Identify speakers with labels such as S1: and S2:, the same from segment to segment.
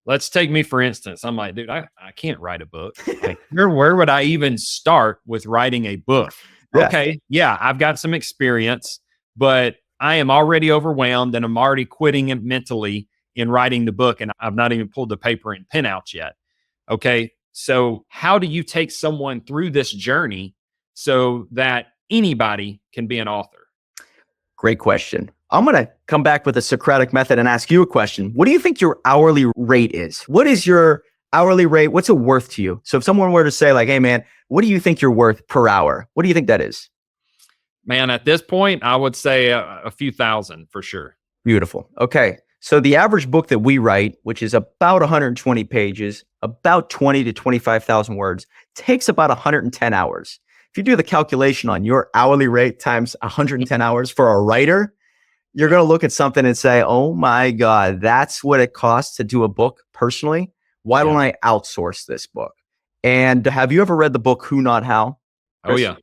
S1: let's take me for instance. I'm like, dude, I can't write a book. Like, where would I even start with writing a book?
S2: Yeah.
S1: Okay, yeah, I've got some experience, but I am already overwhelmed and I'm already quitting it mentally in writing the book, and I've not even pulled the paper and pen out yet. Okay, so how do you take someone through this journey so that anybody can be an author?
S2: Great question. I'm going to come back with a Socratic method and ask you a question. What do you think your hourly rate is? What is your hourly rate? What's it worth to you? So if someone were to say like, hey man, what do you think you're worth per hour? What do you think that is?
S1: Man, at this point, I would say a few thousand for sure.
S2: Beautiful. Okay. So the average book that we write, which is about 120 pages, about 20 to 25,000 words, takes about 110 hours. If you do the calculation on your hourly rate times 110 hours for a writer, you're going to look at something and say, oh my God, that's what it costs to do a book personally. Why don't I outsource this book? And have you ever read the book Who Not How?
S1: Oh, yeah.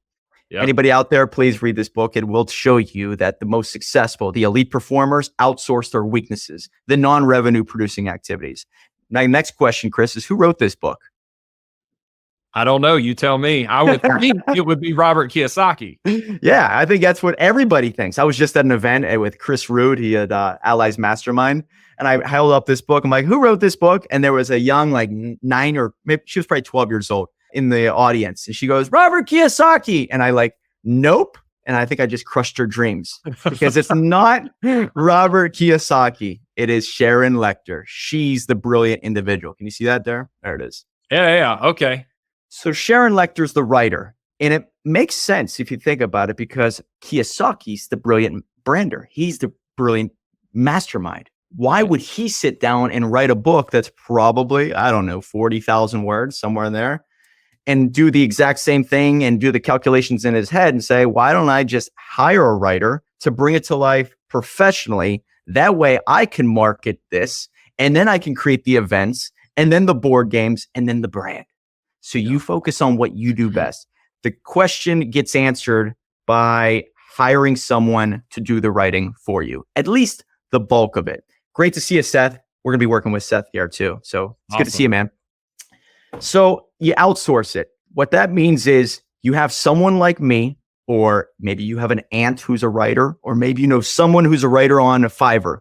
S1: Yep.
S2: Anybody out there, please read this book. It will show you that the most successful, the elite performers outsource their weaknesses, the non-revenue producing activities. Now, next question, Chris, is who wrote this book?
S1: I don't know. You tell me. I would think it would be Robert Kiyosaki.
S2: Yeah, I think that's what everybody thinks. I was just at an event with Chris Rood. He had Allies Mastermind. And I held up this book. I'm like, who wrote this book? And there was a young, like 9 or maybe she was probably 12 years old in the audience. And she goes, Robert Kiyosaki. And I like, nope. And I think I just crushed her dreams because it's not Robert Kiyosaki. It is Sharon Lechter. She's the brilliant individual. Can you see that there? There it is.
S1: Yeah. Okay.
S2: So Sharon Lechter's the writer. And it makes sense if you think about it because Kiyosaki's the brilliant brander. He's the brilliant mastermind. Why would he sit down and write a book that's probably, I don't know, 40,000 words, somewhere in there, and do the exact same thing and do the calculations in his head and say, why don't I just hire a writer to bring it to life professionally? That way I can market this and then I can create the events and then the board games and then the brand. So you focus on what you do best. The question gets answered by hiring someone to do the writing for you, at least the bulk of it. Great to see you, Seth. We're going to be working with Seth here too. So it's good to see you, man. So you outsource it. What that means is you have someone like me, or maybe you have an aunt who's a writer, or maybe you know someone who's a writer on a Fiverr.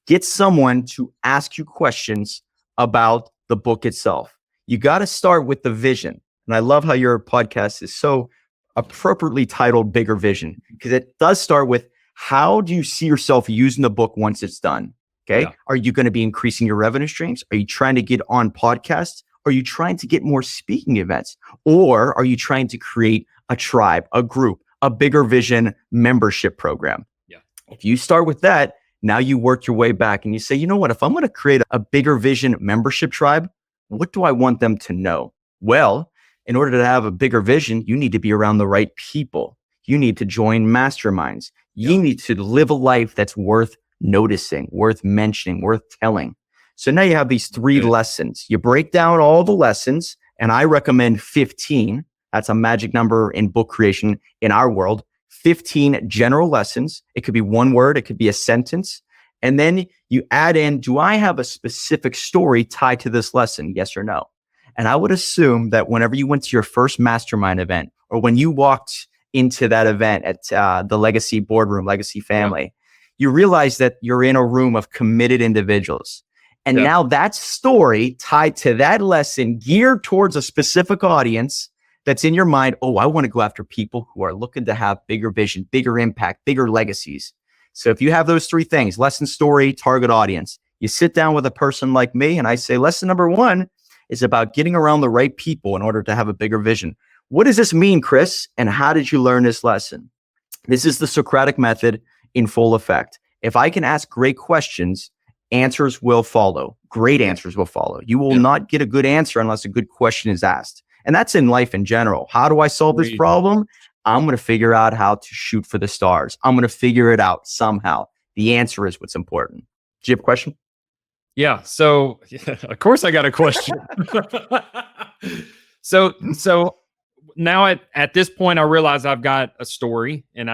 S2: Get someone to ask you questions about the book itself. You got to start with the vision. And I love how your podcast is so appropriately titled Bigger Vision, because it does start with how do you see yourself using the book once it's done? Okay. Yeah. Are you going to be increasing your revenue streams? Are you trying to get on podcasts? Are you trying to get more speaking events? Or are you trying to create a tribe, a group, a Bigger Vision membership program?
S1: Yeah.
S2: If you start with that, now you work your way back and you say, you know what, if I'm going to create a Bigger Vision membership tribe, what do I want them to know? Well, in order to have a bigger vision, you need to be around the right people. You need to join masterminds. You need to live a life that's worth noticing, worth mentioning, worth telling. So now you have these 3 lessons. You break down all the lessons, and I recommend 15. That's a magic number in book creation in our world. 15 general lessons. It could be one word. It could be a sentence. And then you add in, do I have a specific story tied to this lesson? Yes or no? And I would assume that whenever you went to your first mastermind event, or when you walked into that event at the Legacy Boardroom, Legacy Family, you realize that you're in a room of committed individuals. And now that story tied to that lesson geared towards a specific audience that's in your mind. Oh, I want to go after people who are looking to have bigger vision, bigger impact, bigger legacies. So if you have those 3 things, lesson, story, target audience, you sit down with a person like me and I say, lesson number 1 is about getting around the right people in order to have a bigger vision. What does this mean, Chris? And how did you learn this lesson? This is the Socratic method in full effect. If I can ask great questions, answers will follow. Great answers will follow. You will not get a good answer unless a good question is asked. And that's in life in general. How do I solve this problem? I'm going to figure out how to shoot for the stars. I'm going to figure it out somehow. The answer is what's important. Do you have a question?
S1: Yeah. So of course I got a question. So now at this point, I realize I've got a story and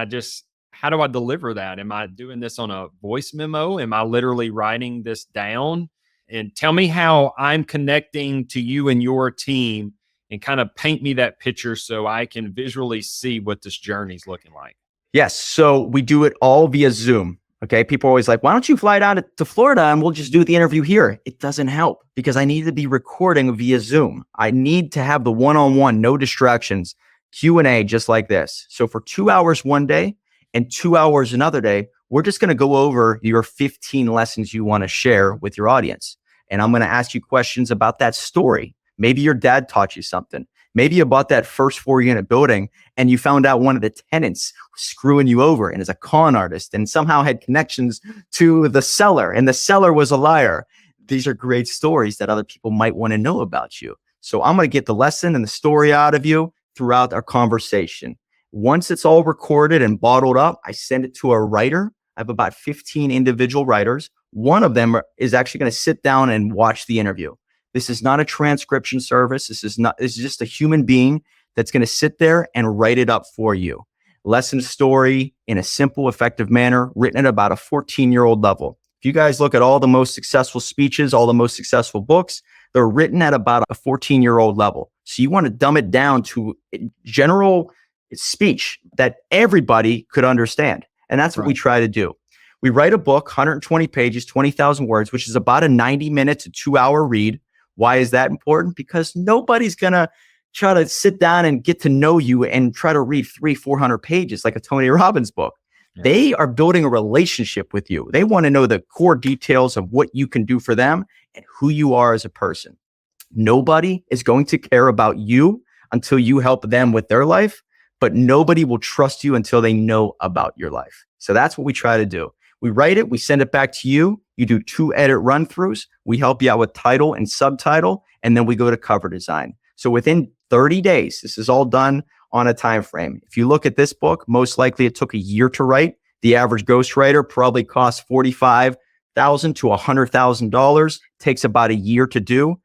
S1: how do I deliver that? Am I doing this on a voice memo? Am I literally writing this down? and tell me how I'm connecting to you and your team, and kind of paint me that picture so I can visually see what this journey is looking like.
S2: Yes. So we do it all via Zoom. Okay. People are always like, why don't you fly down to Florida and we'll just do the interview here? It doesn't help because I need to be recording via Zoom. I need to have the one-on-one, no distractions, Q&A just like this. So for 2 hours one day and 2 hours another day, we're just going to go over your 15 lessons you want to share with your audience. And I'm going to ask you questions about that story. Maybe your dad taught you something. Maybe you bought that first 4-unit building and you found out one of the tenants was screwing you over and is a con artist and somehow had connections to the seller and the seller was a liar. These are great stories that other people might want to know about you. So I'm going to get the lesson and the story out of you throughout our conversation. Once it's all recorded and bottled up, I send it to a writer. I have about 15 individual writers. One of them is actually going to sit down and watch the interview. This is not a transcription service. This is just a human being that's going to sit there and write it up for you. Lesson story in a simple, effective manner, written at about a 14-year-old level. If you guys look at all the most successful speeches, all the most successful books, they're written at about a 14-year-old level. So you want to dumb it down to general speech that everybody could understand. And that's what we try to do. We write a book, 120 pages, 20,000 words, which is about a 90-minute to 2-hour read. Why is that important? Because nobody's going to try to sit down and get to know you and try to read 300-400 pages like a Tony Robbins book. Yeah. They are building a relationship with you. They want to know the core details of what you can do for them and who you are as a person. Nobody is going to care about you until you help them with their life, but nobody will trust you until they know about your life. So that's what we try to do. We write it, we send it back to you. You do 2 edit run-throughs. We help you out with title and subtitle, and then we go to cover design. So within 30 days, this is all done on a time frame. If you look at this book, most likely it took a year to write. The average ghostwriter probably costs $45,000 to $100,000. Takes about a year to do.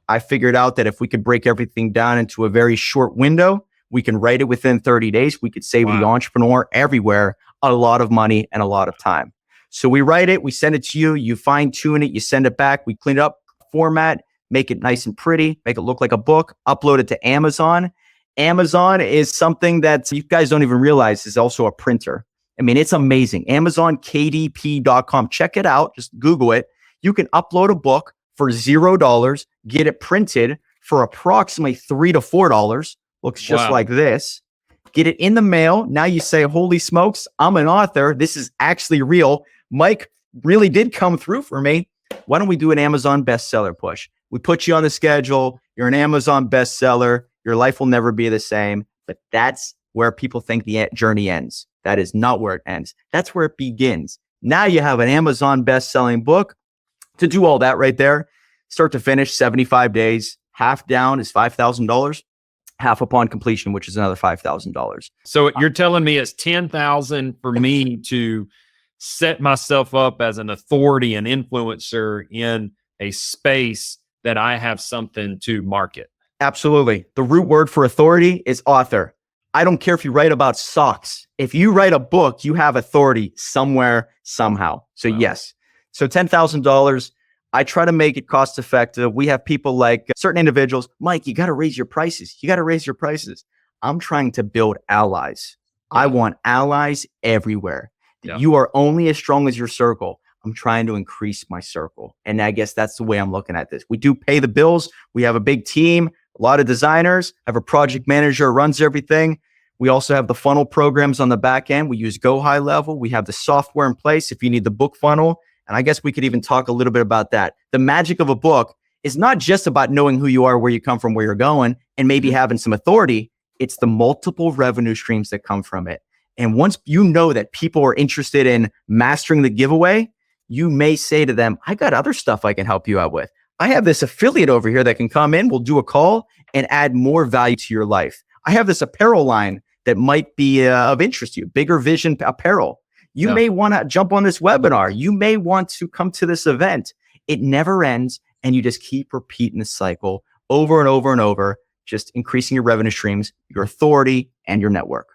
S2: I figured out that if we could break everything down into a very short window, we can write it within 30 days. We could save the entrepreneur everywhere a lot of money and a lot of time. So we write it, we send it to you, you fine tune it, you send it back, we clean it up, format, make it nice and pretty, make it look like a book, upload it to Amazon. Amazon is something that you guys don't even realize is also a printer. I mean, it's amazing. AmazonKDP.com. Check it out. Just Google it. You can upload a book for $0, get it printed for approximately $3 to $4. Looks just like this. Get it in the mail. Now you say, holy smokes, I'm an author. This is actually real. Mike really did come through for me. Why don't we do an Amazon bestseller push? We put you on the schedule. You're an Amazon bestseller. Your life will never be the same. But that's where people think the journey ends. That is not where it ends. That's where it begins. Now you have an Amazon best-selling book. To do all that right there, start to finish, 75 days. Half down is $5,000. Half upon completion, which is another $5,000.
S1: So you're telling me it's $10,000 for me to set myself up as an authority and influencer in a space that I have something to market.
S2: Absolutely. The root word for authority is author. I don't care if you write about socks. If you write a book, you have authority somewhere, somehow. So yes. So $10,000. I try to make it cost effective. We have people like certain individuals, Mike, you got to raise your prices. You got to raise your prices. I'm trying to build allies. Yeah. I want allies everywhere. Yeah. You are only as strong as your circle. I'm trying to increase my circle. And I guess that's the way I'm looking at this. We do pay the bills. We have a big team, a lot of designers. I have a project manager who runs everything. We also have the funnel programs on the back end. We use Go High Level. We have the software in place if you need the book funnel. And I guess we could even talk a little bit about that. The magic of a book is not just about knowing who you are, where you come from, where you're going, and maybe having some authority. It's the multiple revenue streams that come from it. And once you know that people are interested in mastering the giveaway, you may say to them, I got other stuff I can help you out with. I have this affiliate over here that can come in. We'll do a call and add more value to your life. I have this apparel line that might be of interest to you, Bigger Vision Apparel. You may want to jump on this webinar. You may want to come to this event. It never ends. And you just keep repeating the cycle over and over and over, just increasing your revenue streams, your authority, and your network.